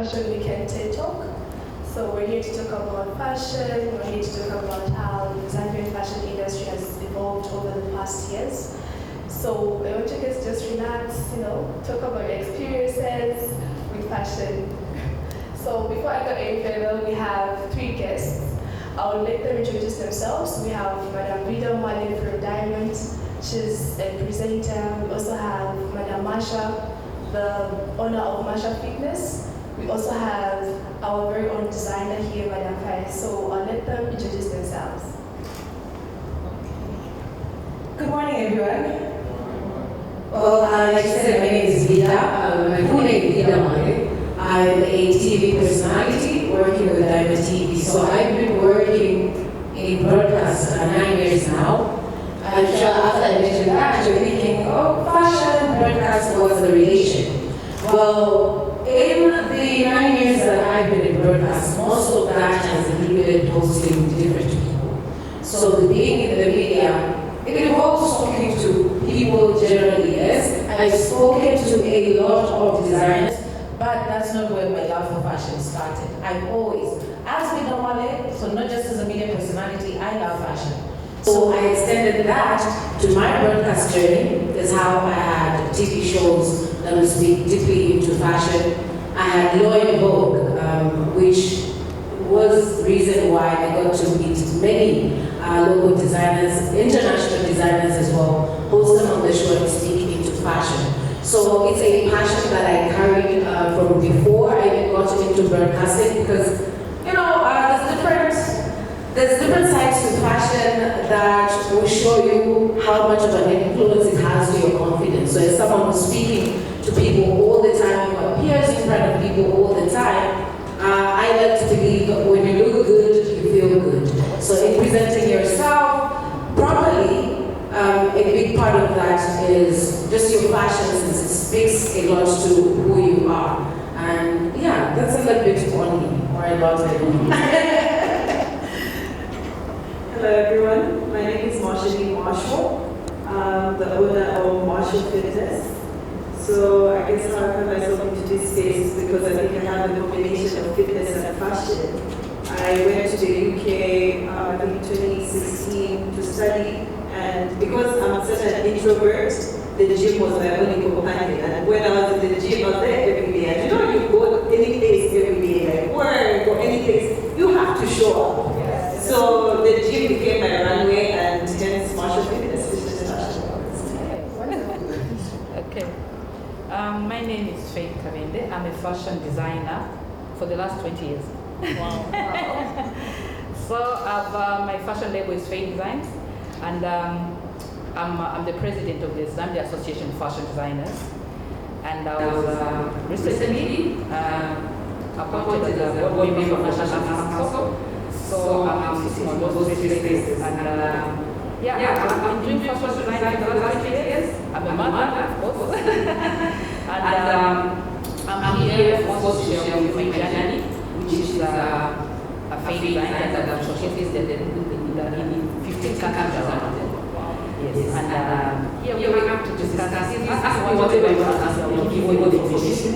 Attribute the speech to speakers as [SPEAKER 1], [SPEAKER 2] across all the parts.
[SPEAKER 1] Fashion Weekend TED Talk. So we're here to talk about fashion, we're here to talk about how the Zambian fashion industry has evolved over the past years. So I want you guys to just relax, talk about your experiences with fashion. So before I go any further, we have 3 guests. I'll let them introduce themselves. We have Madam Vida Mwale from Diamond. She's a presenter. We also have Madam Marsha, the owner of Marsha Fitness. We also have our very own designer here, Madam Kai. So I'll let them introduce themselves.
[SPEAKER 2] Good morning, everyone. Well, like I said, my name is Vida. My full name is Vida Mwale. I'm a TV personality working with Diamond TV. So I've been working in broadcast 9 years now. And after I mentioned that, you're thinking, oh, fashion, broadcast, what's the relation? Well, in the 9 years that I've been in broadcast, most of that has included hosting different people. So being in the media, it involves talking to people generally, yes. I've spoken to a lot of designers, but that's not where my love for fashion started. I've always, as Vida Mwale, so not just as a media personality, I love fashion. So I extended that to my broadcast journey. That's how I had TV shows that would speak deeply into fashion. I had Law in Vogue, which was the reason why I got to meet many local designers, international designers as well, host them on the show and speak into fashion. So it's a passion that I carried from before I even got into broadcasting because, there's different sides to fashion that will show you how much of an influence it has to your confidence. So as someone who's speaking to people all the time, who appears in front of people all the time, I like to believe that when you look good, you feel good. So in presenting yourself properly, a big part of that is just your fashion, since it speaks a lot to who you are. And yeah, that's a little bit on me, or a lot of me.
[SPEAKER 3] Hello everyone, my name is Marsha. I'm the owner of Marsha Fitness. So I guess how I put myself into this space is because I think I have a combination of fitness and fashion. I went to the UK I think 2016 to study, and because I'm such an introvert, the gym was my only companion. And when I was in the gym, I was there every day. And you go any place every day, like work or any place, you have to show up. So the gym became my runway, and hence Marsha Fitness, which is fashion.
[SPEAKER 4] Okay. My name is Kabende. I'm a fashion designer for the last 20 years.
[SPEAKER 1] Wow.
[SPEAKER 4] So my fashion label is Faye Designs, and I'm the president of the Zambia Association of Fashion Designers. And I was recently appointed as a board member of National Council. So I'm sitting on those 3 spaces. And I've been doing fashion design for the last 20 years. I'm a mother, of course. And I'm here also to share with you my journey, which is a Faye design that showcases in 15 countries around the world. Yes, and we're going to discuss. Ask me whatever you want to ask, I'll give you all the information.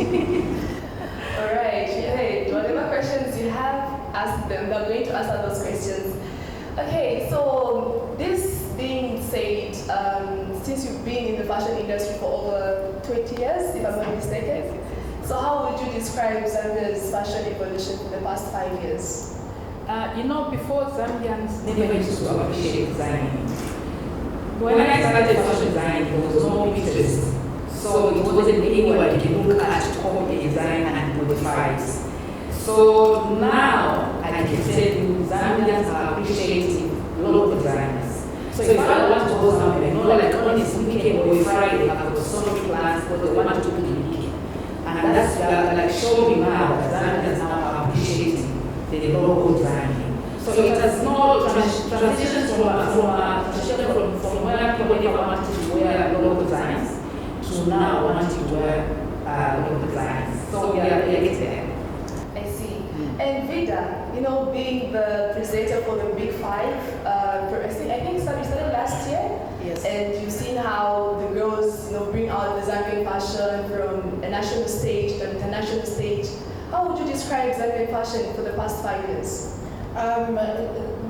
[SPEAKER 1] All right, great. Whatever questions you have, ask them. They're going to answer those questions. Okay, so this being said, since you've been in the fashion industry for over 20 years, if I'm not mistaken, so how would you describe Zambia's fashion evolution for the past 5 years?
[SPEAKER 4] Before Zambians never used to appreciate designing. When I started fashion design, there was no Pinterest. So it wasn't anywhere you can look at to copy a design and modify it. So now I can tell you Zambians are appreciating local designers. So if I want to go somewhere, like on this weekend or Friday, I've got so many plans, but they want to be unique. And that's like showing now that Zambians now are appreciating the local designing. So it has no transition from where people never wanted to wear local designs to now wanting to wear local designs. So we are getting there.
[SPEAKER 1] I see. And Vida, being the presenter for the Big Five, I think you started last year.
[SPEAKER 4] Yes.
[SPEAKER 1] And you've seen how the girls, bring out the Zambian fashion from a national stage to an international stage. How would you describe Zambian fashion for the past 5 years?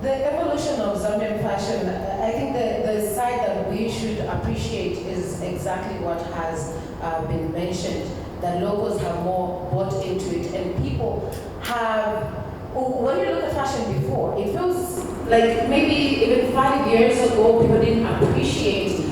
[SPEAKER 2] The evolution of Zambian fashion, I think the side that we should appreciate is exactly what has been mentioned, that locals have more bought into it, and people have, when you look at fashion before, it feels like maybe even 5 years ago people didn't appreciate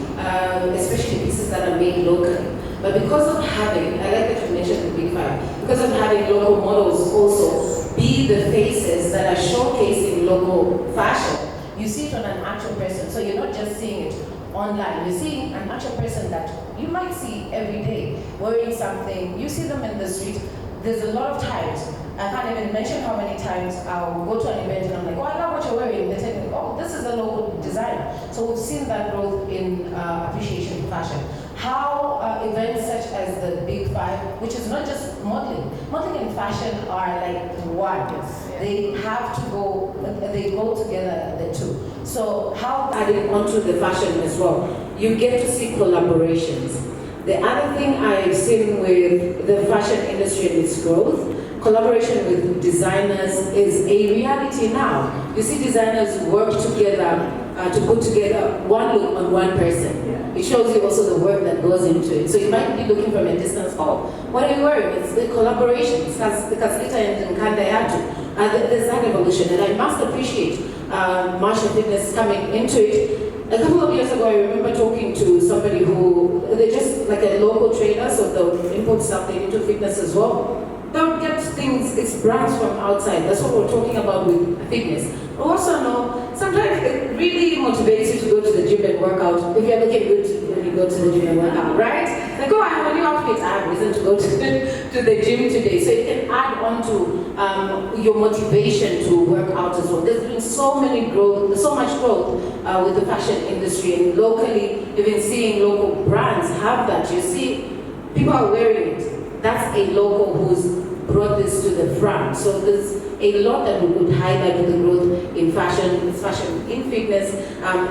[SPEAKER 2] especially pieces that are made locally. But because of having, I like that you mentioned the Big Five, because of having local models also be the faces that are showcasing local fashion, you see it on an actual person. So you're not just seeing it online, you're seeing an actual person that you might see every day wearing something. You see them in the street. There's a lot of times, I can't even mention how many times I'll go to an event and I'm like, oh, I love what you're wearing. They tell me, oh, this is a local designer. So we've seen that growth in appreciation for fashion. How events such as the Big Five, which is not just modeling. Modeling and fashion are like one.
[SPEAKER 1] Yes, yeah.
[SPEAKER 2] They have to go, they go together, the two. So how adding onto the fashion as well, you get to see collaborations. The other thing I've seen with the fashion industry and its growth, collaboration with designers is a reality now. You see designers work together to put together one look on one person. It shows you also the work that goes into it. So you might be looking from a distance, oh, what are you wearing? It's the collaboration. Because Ita and Kandayatu. There's that evolution, and I must appreciate Marsha Fitness coming into it. A couple of years ago, I remember talking to somebody who, they're just like a local trader, so they'll import something into fitness as well. They'll get things, it's brands from outside. That's what we're talking about with fitness. We also know, sometimes it really motivates you to go to the gym and work out. If you're looking good when you go to the gym and work out, right? Like, oh, I have a new outfit, I have reason to go to the gym today. So it can add on to your motivation to work out as well. There's been so much growth with the fashion industry, and locally, even seeing local brands have that. You see, people are wearing it. That's a local who's brought this to the front. So there's a lot that we could highlight with the growth in fashion. It's fashion in fitness.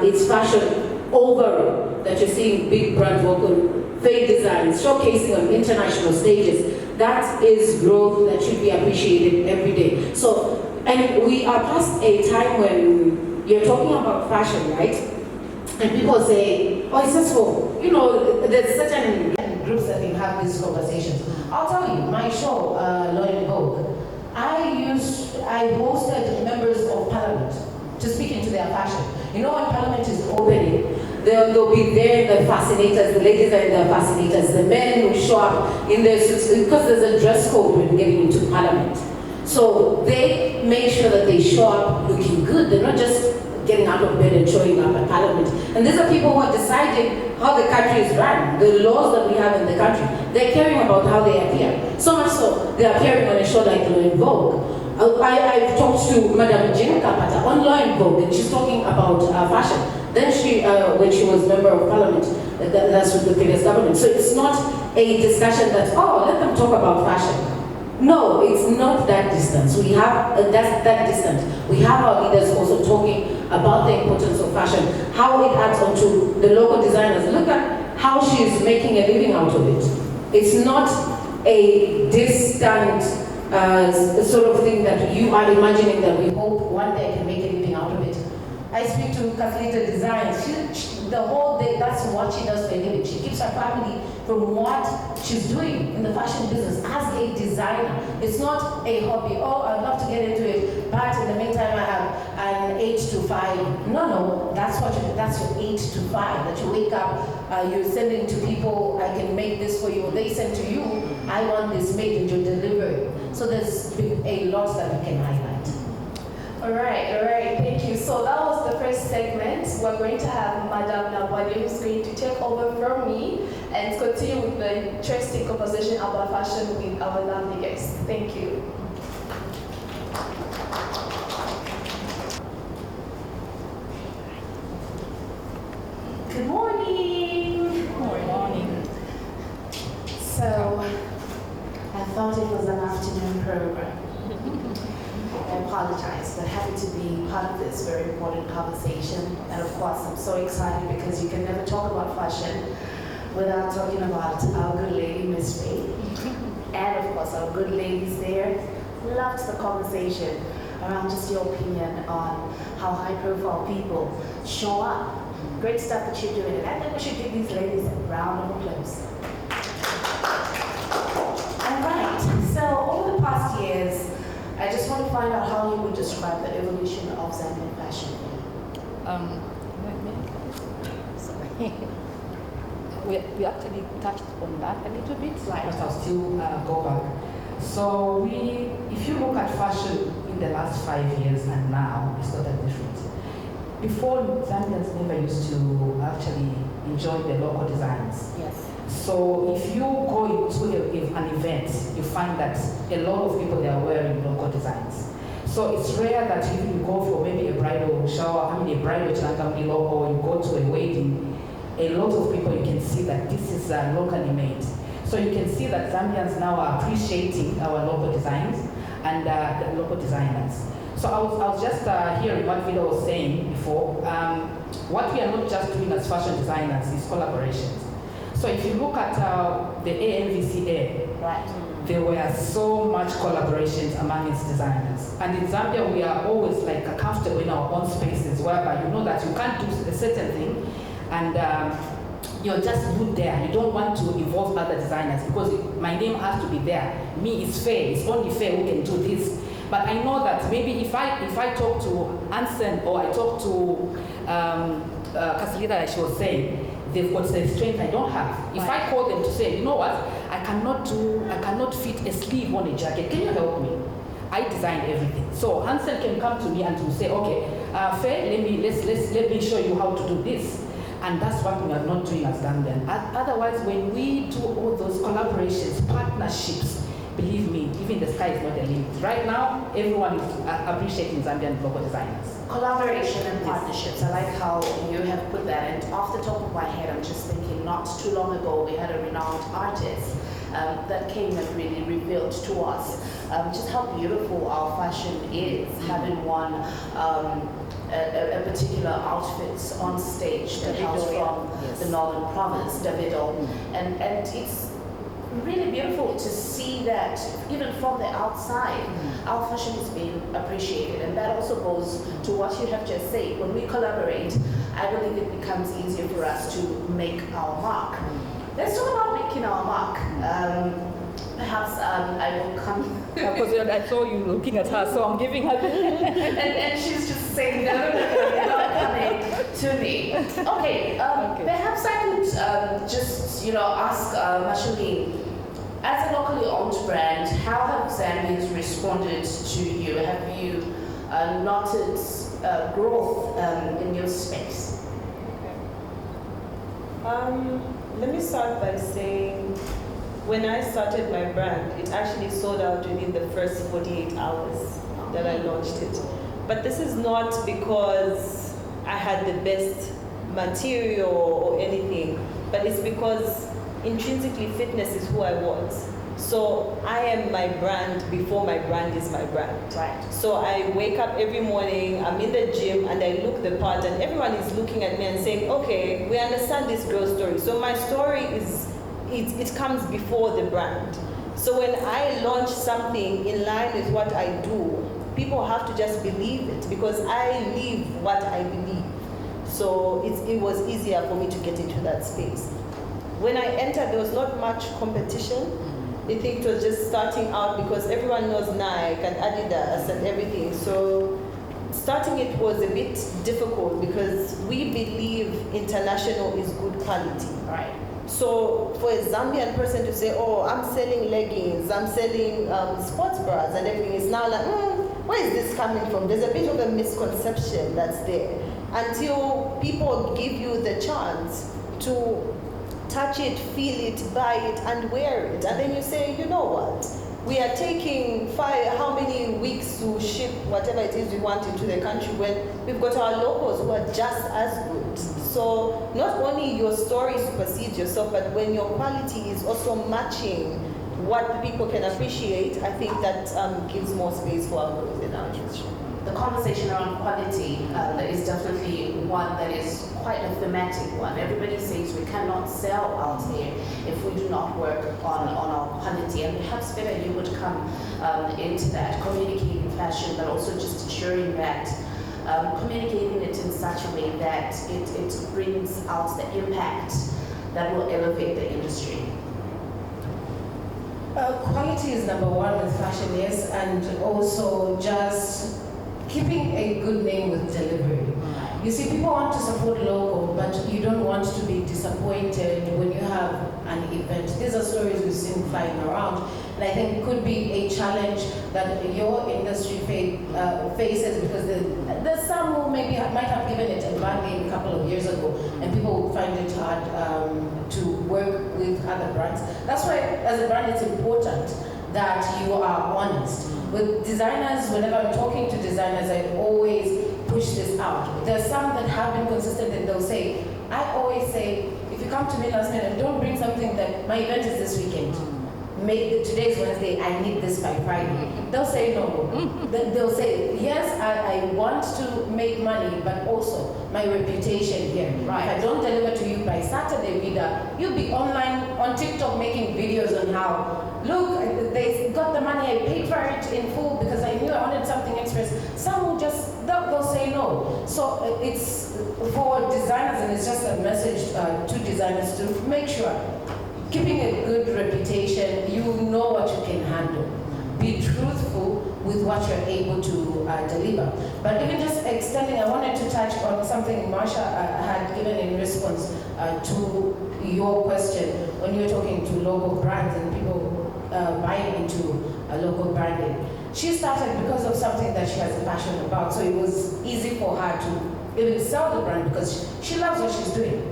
[SPEAKER 2] It's fashion overall that you're seeing big brands work on, fake designs, showcasing on international stages. That is growth that should be appreciated every day. So, and we are past a time when you're talking about fashion, right? And people say, oh, it's just for, you know, there's certain groups that can have these conversations. I'll tell you, my show, Law and Vogue, I hosted members of parliament to speak into their fashion. You know, when parliament is opening, they'll be there, the fascinators, the ladies are in the fascinators, the men will show up in their suits, because there's a dress code when getting into parliament. So they make sure that they show up looking good. They're not just getting out of bed and showing up at parliament. And these are people who are deciding how the country is run, the laws that we have in the country. They're caring about how they appear. So much so, they're appearing on a show like Law and Vogue. I've talked to Madam Jean Kapata on Law and Vogue, and she's talking about fashion. Then she, when she was member of parliament, that's with the previous government. So it's not a discussion that, oh, let them talk about fashion. No, it's not that distance. We have that distant. We have our leaders also talking about the importance of fashion, how it adds on to the local designers. Look at how she's making a living out of it. It's not a distant sort of thing that you are imagining that we hope one day can make a living out of it. I speak to Catholic Designs. The whole day, that's what she does for a living. She keeps her family from what she's doing in the fashion business as a designer. It's not a hobby. Oh, I'd love to get into it, but in the meantime, I have an 8 to 5. No, that's your 8 to 5. That you wake up, you're sending to people. I can make this for you. They send to you. I want this made, and you deliver it. So there's a lot that we can highlight.
[SPEAKER 1] All right, thank you. So that was the first segment. We're going to have Madam Nabwalya, who's going to take over from me and continue with the interesting conversation about fashion with our lovely guests. Thank you. Good morning.
[SPEAKER 4] Good morning.
[SPEAKER 1] So, I thought it was an afternoon program. I apologize, but happy to be part of this very important conversation. And of course, I'm so excited because you can never talk about fashion without talking about our good lady, Miss Faye. And of course, our good ladies there. starts the conversation around just your opinion on how high-profile people show up. Great stuff that you're doing, and I think we should give these ladies a round of applause. All right, so over the past years, I just want to find out how you would describe the evolution of Zambian fashion.
[SPEAKER 4] Sorry. we actually touched on that a little bit,
[SPEAKER 1] Right.
[SPEAKER 4] but I'll still go back. So if you look at fashion in the last 5 years and now, it's not that different. Before, Zambians never used to actually enjoy the local designs.
[SPEAKER 1] Yes.
[SPEAKER 4] So if you go into an event, you find that a lot of people, they are wearing local designs. So it's rare that if you go for maybe a bridal shower, a bridal changamilo, or you go to a wedding, a lot of people, you can see that this is locally made. So you can see that Zambians now are appreciating our local designs and the local designers. So I was just hearing what Vida was saying before. What we are not just doing as fashion designers is collaborations. So if you look at the AMVCA,
[SPEAKER 1] Right.
[SPEAKER 4] there were so much collaborations among its designers. And in Zambia, we are always like comfortable in our own spaces, whereby you know that you can't do a certain thing, and you're just good there. You don't want to involve other designers because my name has to be there. Me is fair. It's only fair who can do this. But I know that maybe if I talk to Anson or I talk to Casalita, like she was saying, they've got the strength I don't have. If I call them to say, you know what, I cannot fit a sleeve on a jacket. Can you help me? I designed everything. So Hansen can come to me and to say, okay, Faye, let me show you how to do this. And that's what we are not doing as Zambian. Otherwise, when we do all those collaborations, partnerships, believe me, even the sky is not the limit. Right now, everyone is appreciating Zambian local designers.
[SPEAKER 1] Collaboration and partnerships. I like how you have put that. And off the top of my head, I'm just thinking, not too long ago, we had a renowned artist that came and really revealed to us just how beautiful our fashion is, having worn a particular outfit on stage that was from the Northern Province, Davido. And it's really beautiful to see that even from the outside, our fashion is being appreciated. And that also goes to what you have just said. When we collaborate, I believe it becomes easier for us to make our mark. Let's talk about making our mark. Perhaps I will come.
[SPEAKER 4] Because I saw you looking at her, so I'm giving her.
[SPEAKER 1] and she's just saying, no, you're not coming to me. Okay, perhaps I could just, ask Machelyn, as a locally owned brand, how have Zambians responded to you? Have you noted growth in your space?
[SPEAKER 3] Let me start by saying, when I started my brand, it actually sold out within the first 48 hours that I launched it. But this is not because I had the best material or anything, but it's because intrinsically fitness is who I was. So I am my brand before my brand is my brand.
[SPEAKER 1] Right.
[SPEAKER 3] So I wake up every morning, I'm in the gym, and I look the part, and everyone is looking at me and saying, okay, we understand this girl's story. So my story is, it comes before the brand. So when I launch something in line with what I do, people have to just believe it because I live what I believe. So it was easier for me to get into that space. When I entered, there was not much competition. I think it was just starting out because everyone knows Nike and Adidas and everything. So starting it was a bit difficult because we believe international is good quality.
[SPEAKER 1] Right.
[SPEAKER 3] So for a Zambian person to say, oh, I'm selling leggings, I'm selling sports bras and everything, it's now like, where is this coming from? There's a bit of a misconception that's there until people give you the chance to touch it, feel it, buy it, and wear it. And then you say, you know what? We are taking how many weeks to ship whatever it is we want into the country when we've got our locals who are just as good. So not only your story supersedes yourself, but when your quality is also matching what people can appreciate, I think that gives more space for our growth in our industry.
[SPEAKER 5] The conversation around quality is definitely one that is quite a thematic one. Everybody says we cannot sell out there if we do not work on our quality, and perhaps better you would come into that, communicating fashion, but also just ensuring that communicating it in such a way that it brings out the impact that will elevate the industry.
[SPEAKER 2] Quality is number one with fashion, yes, and also just keeping a good name with delivery. You see, people want to support local, but you don't want to be disappointed when you have an event. These are stories we've seen flying around, and I think it could be a challenge that your industry faces, because there's some who maybe might have given it a bad name a couple of years ago, and people would find it hard to work with other brands. That's why, as a brand, it's important that you are honest. With designers, whenever I'm talking to designers, I always push this out. There's some that have been consistent and they'll say, I always say, if you come to me last minute, don't bring something that my event is this weekend. Today's Wednesday, I need this by Friday. They'll say no. They'll say, yes, I want to make money, but also my reputation here.
[SPEAKER 5] Right.
[SPEAKER 2] If I don't deliver to you by Saturday, Vida, you'll be online on TikTok making videos on how, look, they got the money, I paid for it in full because I knew I wanted something express. Some will just, they'll say no. So it's for designers, and it's just a message to designers to make sure, keeping a good reputation, you know what you can handle. Be truthful with what you're able to deliver. But even just extending, I wanted to touch on something Marsha had given in response to your question when you were talking to local brands and people buying into local branding. She started because of something that she has a passion about, so it was easy for her to even sell the brand because she loves what she's doing.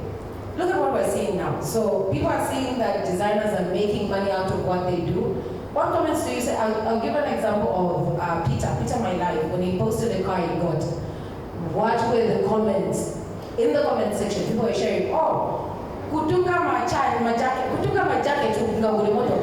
[SPEAKER 2] Look at what we're seeing now. So people are seeing that designers are making money out of what they do. What comments do you say? I'll give an example of Peter My Life, when he posted a car he got. What were the comments? In the comment section, people were sharing, oh, kutunga majacket kutunga ulimoto.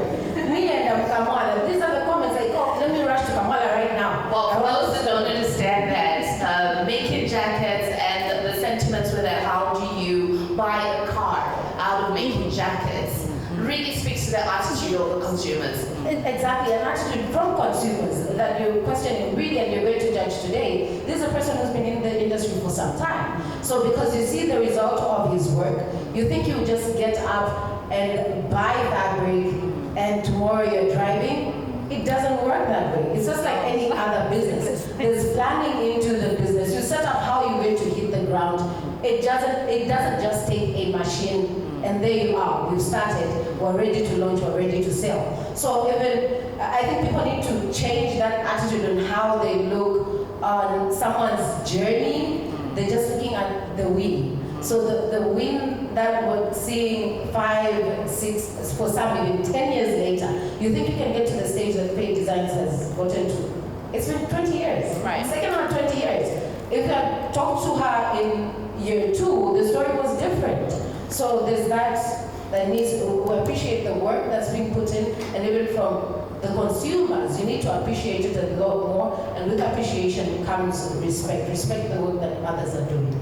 [SPEAKER 2] Me and Kamala. These are the comments like, oh, let me rush to Kamala right now.
[SPEAKER 5] Well, for those that don't understand that, making jackets and the sentiments with it, how do you buy a car out of making jackets, really speaks to the attitude of the consumers.
[SPEAKER 2] Exactly, an attitude from consumers that you're questioning really and you're going to judge today. This is a person who's been in the industry for some time. So because you see the result of his work, you think you just get up and buy fabric and tomorrow you're driving. It doesn't work that way. It's just like any other business. There's planning into the business. You set up how you're going to hit the ground. It doesn't just take a machine and there you are. We've started. We're ready to launch. We're ready to sell. So even I think people need to change that attitude on how they look on someone's journey. They're just looking at the win. So the win that we're seeing 5, 6, for some even 10 years later, you think you can get to the stage that Fake Designs has gotten to. It's been 20 years.
[SPEAKER 5] Right.
[SPEAKER 2] Second on 20 years. If you had talked to her in year 2, the story was different. So there's that needs to appreciate the work that's being put in, and even from the consumers, you need to appreciate it a lot more, and with appreciation comes respect. Respect the work that others are doing.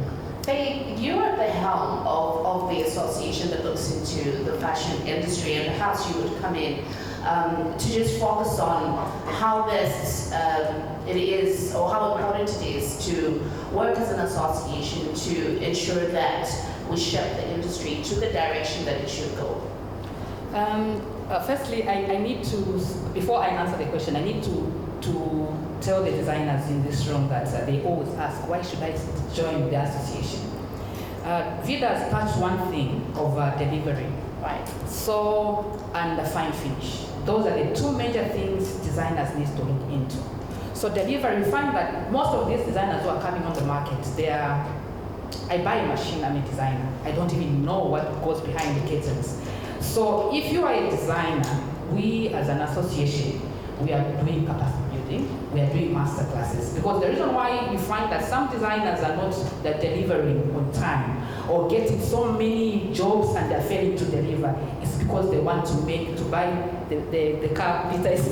[SPEAKER 5] Faye, you're at the helm of the association that looks into the fashion industry, and perhaps you would come in to just focus on how best it is, or how important it is to work as an association to ensure that we shape the industry to the direction that it should go.
[SPEAKER 4] Firstly, I need to, before I answer the question, I need to tell the designers in this room that they always ask, why should I join the association? Vida has touched one thing of delivery, right? So, and the fine finish. Those are the two major things designers need to look into. So delivery, we find that most of these designers who are coming on the market, I buy a machine, I'm a designer. I don't even know what goes behind the curtains. So if you are a designer, we as an association, we are doing capacity building, we are doing master classes. Because the reason why you find that some designers are not delivering on time or getting so many jobs and they're failing to deliver is because they want to buy the car Peter is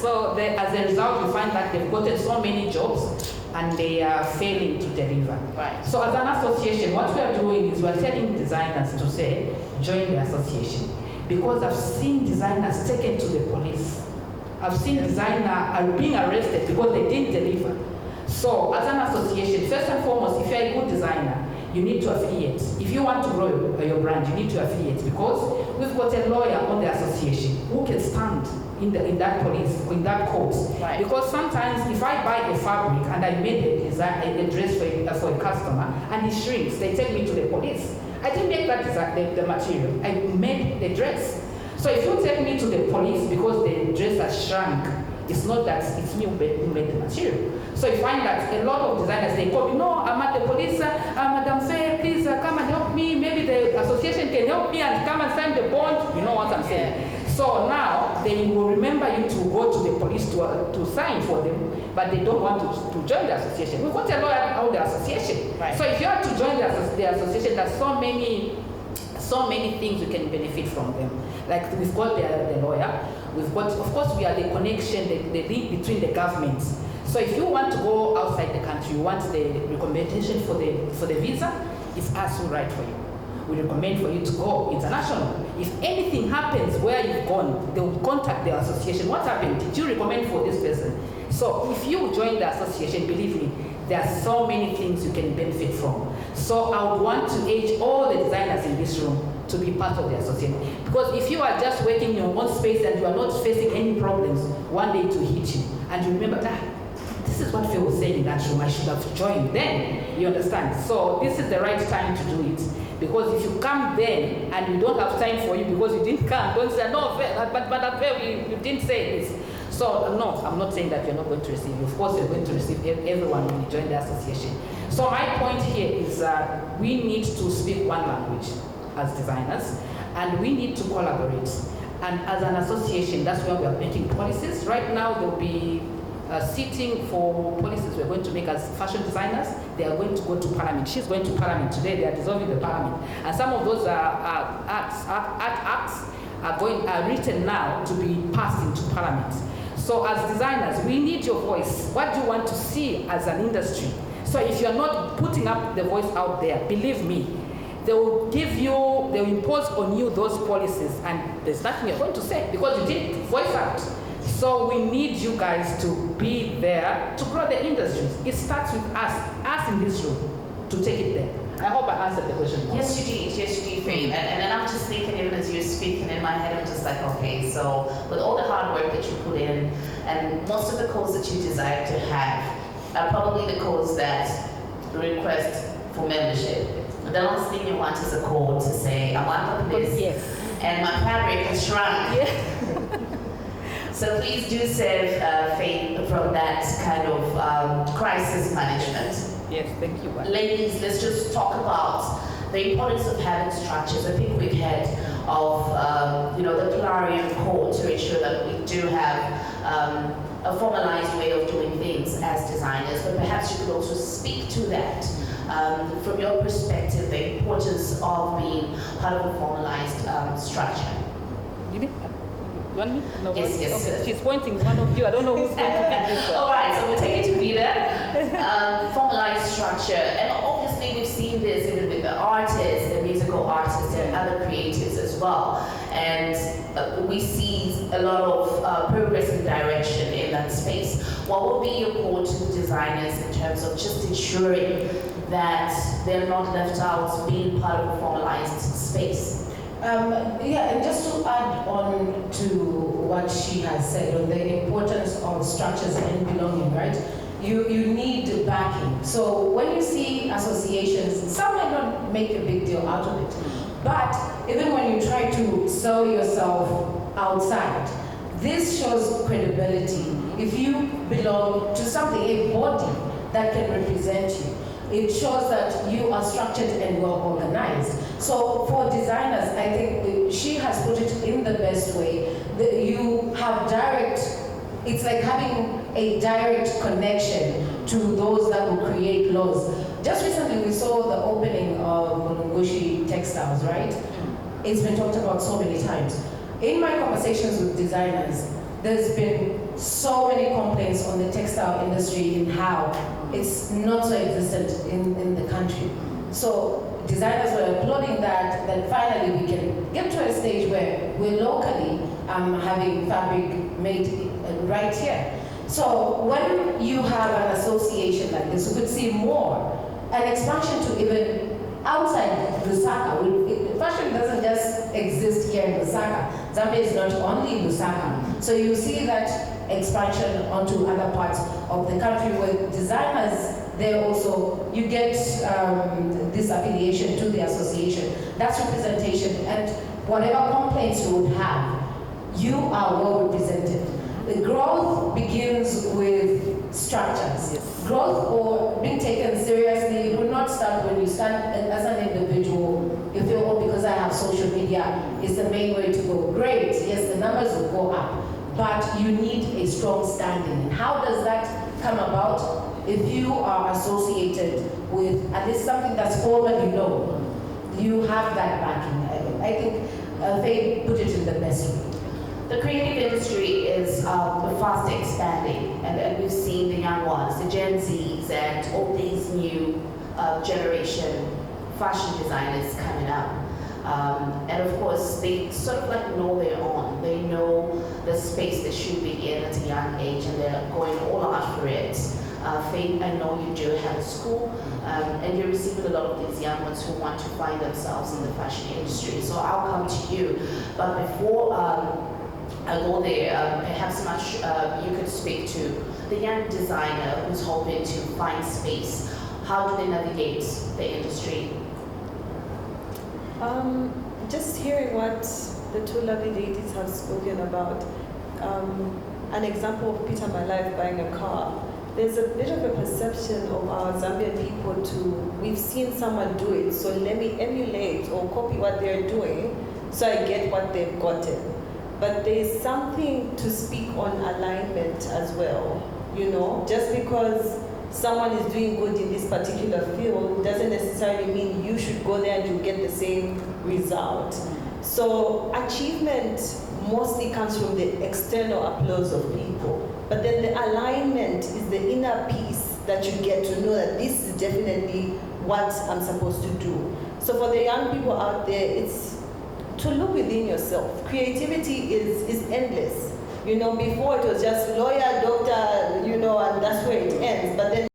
[SPEAKER 4] So as a result, we find that they've gotten so many jobs and they are failing to deliver.
[SPEAKER 5] Right.
[SPEAKER 4] So as an association, what we are doing is we are telling designers to say, join the association. Because I've seen designers taken to the police. I've seen designers being arrested because they didn't deliver. So as an association, first and foremost, if you're a good designer, you need to affiliate. If you want to grow your brand, you need to affiliate, because we've got a lawyer on the association who can stand in that police, in that court.
[SPEAKER 5] Right.
[SPEAKER 4] Because sometimes if I buy a fabric and I made a dress for a customer and it shrinks, they take me to the police. I didn't make that the material, I made the dress. So if you take me to the police because the dress has shrunk, it's not that it's me who made the material. So you find that a lot of designers, they call me, no, I'm at the police, Madam Faye, please come and help me. Maybe the association can help me and come and sign the bond. You know what I'm saying? Yeah. So now they will remember you to go to the police to sign for them, but they don't want to join the association. We've got a lawyer on the association. Right. So if you have to join the association, there's so many things you can benefit from them. Like we've got the lawyer, we've got, of course, we are the connection, the link between the governments. So if you want to go outside the country, you want the recommendation for the visa, it's us who write for you. We recommend for you to go international. If anything happens where you've gone, they will contact the association. What happened? Did you recommend for this person? So if you join the association, believe me, there are so many things you can benefit from. So I would want to urge all the designers in this room to be part of the association. Because if you are just working in your own space and you are not facing any problems, one day to hit you. And you remember that, this is what Phil was saying in that room, I should have joined then, you understand? So this is the right time to do it. Because if you come then and we don't have time for you because you didn't come, don't say, no, but you didn't say this. So no, I'm not saying that you're not going to receive. Of course, you're going to receive everyone when you join the association. So my point here is we need to speak one language as designers, and we need to collaborate. And as an association, that's where we are making policies. Right now, there'll be sitting for policies we're going to make as fashion designers. They are going to go to Parliament. She's going to Parliament today. They are dissolving the Parliament. And some of those acts are written now to be passed into Parliament. So as designers, we need your voice. What do you want to see as an industry? So if you're not putting up the voice out there, believe me, they will impose on you those policies, and there's nothing you're going to say because you didn't voice out. So we need you guys to be there to grow the industries. It starts with us in this room, to take it there. I hope I answered the question.
[SPEAKER 5] Yes, you did, Faye. And then I'm just thinking, even as you're speaking in my head, I'm just like, okay, so with all the hard work that you put in, and most of the codes that you desire to have are probably the codes that request for membership. The last thing you want is a code to say, I want this, yes, and my fabric has shrunk. Yeah. So please do save Faye from that kind of crisis management.
[SPEAKER 4] Yes, thank you.
[SPEAKER 5] Ladies, let's just talk about the importance of having structures. I think we've had of the Clarion Code to ensure that we do have a formalized way of doing things as designers, but perhaps you could also speak to that from your perspective, the importance of being part of a formalized structure.
[SPEAKER 4] You want me? No,
[SPEAKER 5] yes.
[SPEAKER 4] Okay. She's pointing one of you. I don't know who's going to pick this up.
[SPEAKER 5] All right, so we'll take it to Vida. Formalized structure, and obviously we've seen this even with the artists, the musical artists, and other creatives as well. And we see a lot of progress and direction in that space. What will be your call to designers in terms of just ensuring that they're not left out being part of a formalized space?
[SPEAKER 2] And just to add on to what she has said on the importance of structures and belonging, right? You need backing. So when you see associations, some might not make a big deal out of it, but even when you try to sell yourself outside, this shows credibility. If you belong to something, a body that can represent you, it shows that you are structured and well organized. So for designers, I think she has put it in the best way. You have it's like having a direct connection to those that will create laws. Just recently we saw the opening of Mulungushi Textiles, right? It's been talked about so many times. In my conversations with designers, there's been so many complaints on the textile industry in how it's not so existent in the country. So designers were applauding that finally we can get to a stage where we're locally having fabric made right here. So when you have an association like this, you could see more, an expansion to even outside Lusaka. Fashion doesn't just exist here in Lusaka. Zambia is not only Lusaka. So you see that expansion onto other parts of the country where designers, there also, you get this affiliation to the association. That's representation, and whatever complaints you would have, you are well represented. The growth begins with structures. Yes. Growth or being taken seriously will not start when you stand as an individual. You feel, oh, because I have social media, it's the main way to go. Great, yes, the numbers will go up, but you need a strong standing. And how does that come about? If you are associated with at least something that's formally known, you have that backing. I think Faye put it in the best way.
[SPEAKER 5] The creative industry is fast expanding, and we've seen the young ones, the Gen Zs, and all these new generation fashion designers coming up. And of course, they sort of like know their own. They know the space they should be in at a young age, and they're going all out for it. Faith, I know you do have a school, and you're receiving a lot of these young ones who want to find themselves in the fashion industry. So I'll come to you, but before I go there, perhaps much you could speak to the young designer who's hoping to find space. How do they navigate the industry?
[SPEAKER 3] Just hearing what the two lovely ladies have spoken about, an example of Peter My Life buying a car. There's a bit of a perception of our Zambian people we've seen someone do it, so let me emulate or copy what they're doing so I get what they've gotten. But there's something to speak on alignment as well. You know, just because someone is doing good in this particular field doesn't necessarily mean you should go there and you get the same result. So achievement mostly comes from the external applause of people. But then the alignment is the inner peace that you get to know that this is definitely what I'm supposed to do. So for the young people out there, it's to look within yourself. Creativity is endless. You know, before it was just lawyer, doctor, you know, and that's where it ends. But then